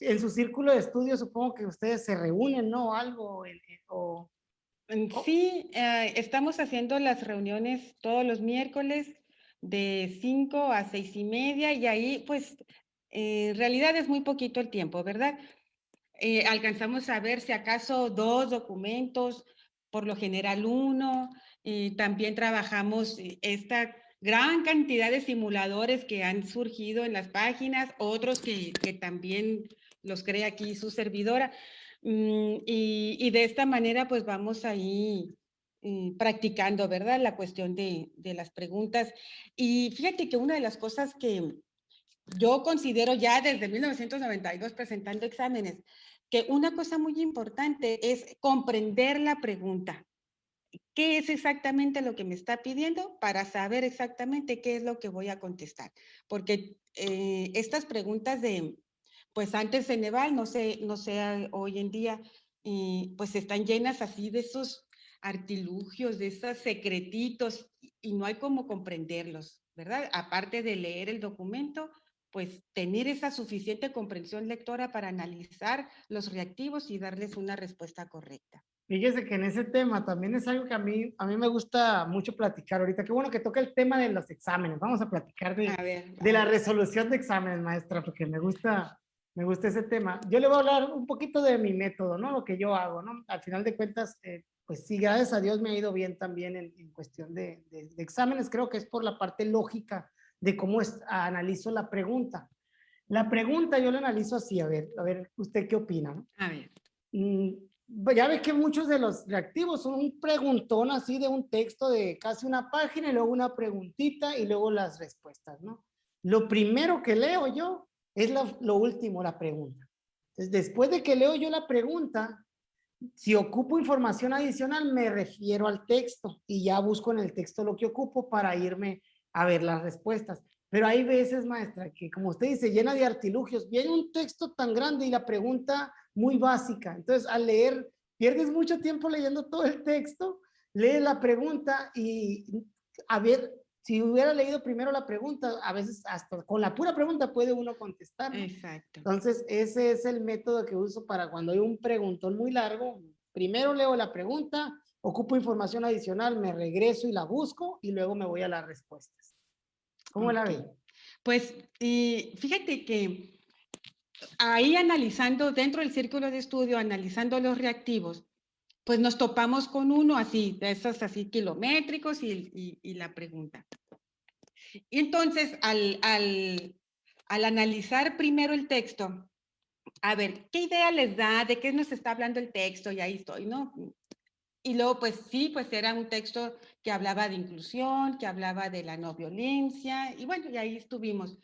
en su círculo de estudio supongo que ustedes se reúnen, ¿no? Algo, o- Sí, estamos haciendo las reuniones todos los miércoles de 5 a 6:30 y ahí pues en realidad es muy poquito el tiempo, ¿verdad? Alcanzamos a ver si acaso 2 documentos, por lo general uno, y también trabajamos esta gran cantidad de simuladores que han surgido en las páginas, otros que también los crea aquí su servidora. Y de esta manera pues vamos ahí practicando, ¿verdad? La cuestión de las preguntas. Y fíjate que una de las cosas que yo considero ya desde 1992 presentando exámenes, que una cosa muy importante es comprender la pregunta. ¿Qué es exactamente lo que me está pidiendo para saber exactamente qué es lo que voy a contestar? Porque estas preguntas de, pues antes en Neval, no sé hoy en día, pues están llenas así de esos artilugios, de esos secretitos, y no hay cómo comprenderlos, ¿verdad? Aparte de leer el documento, pues tener esa suficiente comprensión lectora para analizar los reactivos y darles una respuesta correcta. Fíjese que en ese tema también es algo que a mí me gusta mucho platicar ahorita. Qué bueno que toca el tema de los exámenes. Vamos a platicar A ver, de la vamos. resolución de exámenes, maestra, porque me gusta ese tema. Yo le voy a hablar un poquito de mi método, ¿no? Lo que yo hago, ¿no? Al final de cuentas, pues sí, gracias a Dios me ha ido bien también en cuestión de exámenes. Creo que es por la parte lógica de cómo analizo la pregunta. La pregunta yo la analizo así, a ver, ¿usted qué opina, no? A ver. Mm, ya ves que muchos de los reactivos son un preguntón así de un texto de casi una página y luego una preguntita y luego las respuestas, ¿no? Lo primero que leo yo es lo último, la pregunta. Entonces, después de que leo yo la pregunta, si ocupo información adicional, me refiero al texto y ya busco en el texto lo que ocupo para irme a ver las respuestas. Pero hay veces, maestra, que como usted dice, llena de artilugios. Viene un texto tan grande y la pregunta muy básica. Entonces, al leer, pierdes mucho tiempo leyendo todo el texto, lees la pregunta y a ver, si hubiera leído primero la pregunta, a veces hasta con la pura pregunta puede uno contestar, ¿no? Exacto. Entonces, ese es el método que uso para cuando hay un preguntón muy largo. Primero leo la pregunta, ocupo información adicional, me regreso y la busco y luego me voy a las respuestas. ¿Cómo la Ok. ve? Pues fíjate que ahí analizando dentro del círculo de estudio, analizando los reactivos, pues nos topamos con uno así, de esos así kilométricos y la pregunta. Y entonces, al analizar primero el texto, a ver, ¿qué idea les da? ¿De qué nos está hablando el texto? Y ahí estoy, ¿no? Y luego, pues sí, pues era un texto que hablaba de inclusión, que hablaba de la no violencia, y bueno, y ahí estuvimos.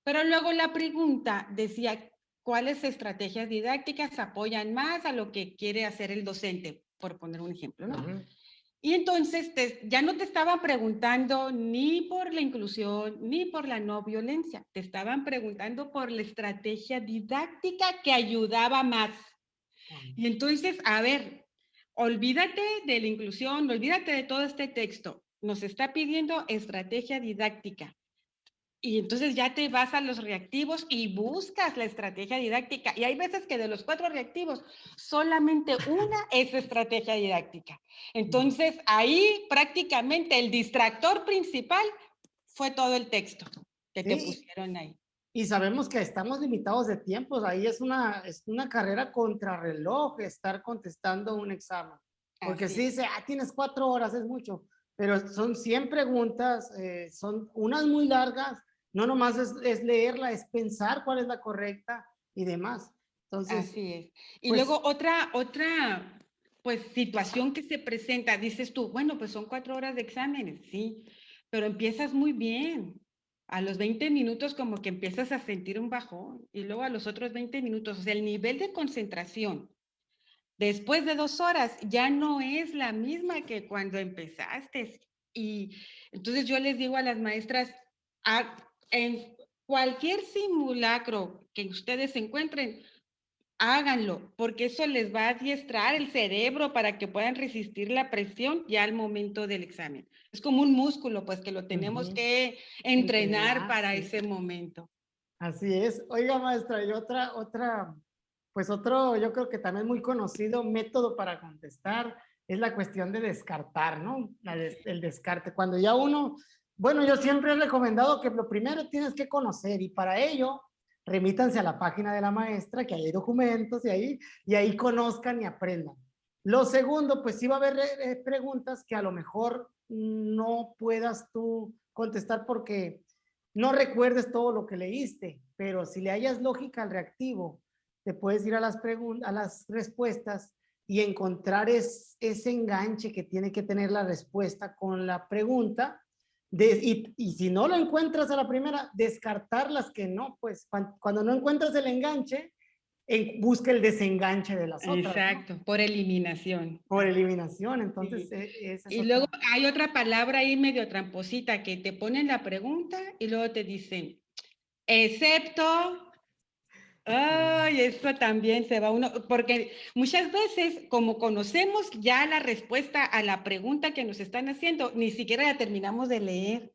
Pero luego la pregunta decía, ¿cuáles estrategias didácticas apoyan más a lo que quiere hacer el docente? Por poner un ejemplo, ¿no? Ujú. Y entonces ya no te estaban preguntando ni por la inclusión ni por la no violencia, te estaban preguntando por la estrategia didáctica que ayudaba más. Y entonces, a ver, olvídate de la inclusión, olvídate de todo este texto. Nos está pidiendo estrategia didáctica. Y entonces ya te vas a los reactivos y buscas la estrategia didáctica. Y hay veces que de los 4 reactivos, solamente una es estrategia didáctica. Entonces ahí prácticamente el distractor principal fue todo el texto que te Sí, pusieron ahí. y sabemos que estamos limitados de tiempos. Ahí es una carrera contrarreloj estar contestando un examen. Porque Así si es. dice, tienes 4 horas, es mucho. Pero son 100 preguntas, son unas muy largas. No nomás es leerla, es pensar cuál es la correcta y demás. Entonces, Así es. Y pues luego otra, pues, situación que se presenta, dices tú, bueno, pues son 4 horas de exámenes, sí, pero empiezas muy bien. A los 20 minutos como que empiezas a sentir un bajón y luego a los otros 20 minutos, o sea, el nivel de concentración después de 2 horas ya no es la misma que cuando empezaste. Y entonces yo les digo a las maestras, en cualquier simulacro que ustedes encuentren, háganlo, porque eso les va a adiestrar el cerebro para que puedan resistir la presión ya al momento del examen. Es como un músculo, pues que lo tenemos ujú, que entrenar entrenar, para sí. ese momento. Así es. Oiga, maestra, y pues otro, yo creo que también muy conocido método para contestar es la cuestión de descartar, ¿no? El descarte. Cuando ya uno, bueno, yo siempre he recomendado que lo primero tienes que conocer y para ello remítanse a la página de la maestra, que hay documentos y ahí conozcan y aprendan. Lo segundo, pues sí va a haber preguntas que a lo mejor no puedas tú contestar porque no recuerdes todo lo que leíste, pero si le hayas lógica al reactivo, te puedes ir a las preguntas, a las respuestas y encontrar ese enganche que tiene que tener la respuesta con la pregunta. Y si no lo encuentras a la primera, descartar las que no, pues cuando no encuentras el enganche, busca el desenganche de las otras, ¿no? Exacto, por eliminación. Por eliminación, entonces Sí. esa es Y luego otra. hay otra palabra ahí medio tramposita que te ponen la pregunta y luego te dicen, excepto. Ay, eso también se va uno, porque muchas veces, como conocemos ya la respuesta a la pregunta que nos están haciendo, ni siquiera la terminamos de leer.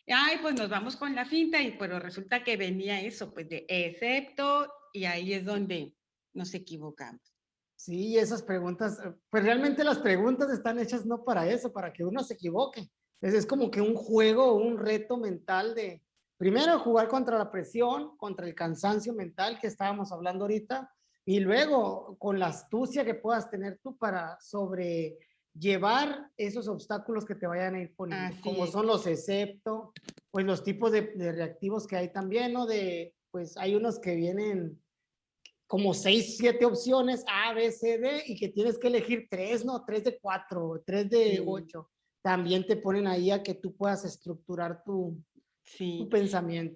Ay, pues nos vamos con la finta, y pero resulta que venía eso, pues de excepto, y ahí es donde nos equivocamos. Sí, esas preguntas, pues realmente las preguntas están hechas no para eso, para que uno se equivoque. Es como que un juego, un reto mental de, primero, jugar contra la presión, contra el cansancio mental que estábamos hablando ahorita, y luego con la astucia que puedas tener tú para sobrellevar esos obstáculos que te vayan a ir poniendo, Así como es. son los excepto, pues los tipos de reactivos que hay también, ¿no? Pues hay unos que vienen como 6, 7 opciones, A, B, C, D, y que tienes que elegir 3, ¿no? 3 de 4, 3 de Sí, 8. También te ponen ahí a que tú puedas estructurar tu sí. pensamiento.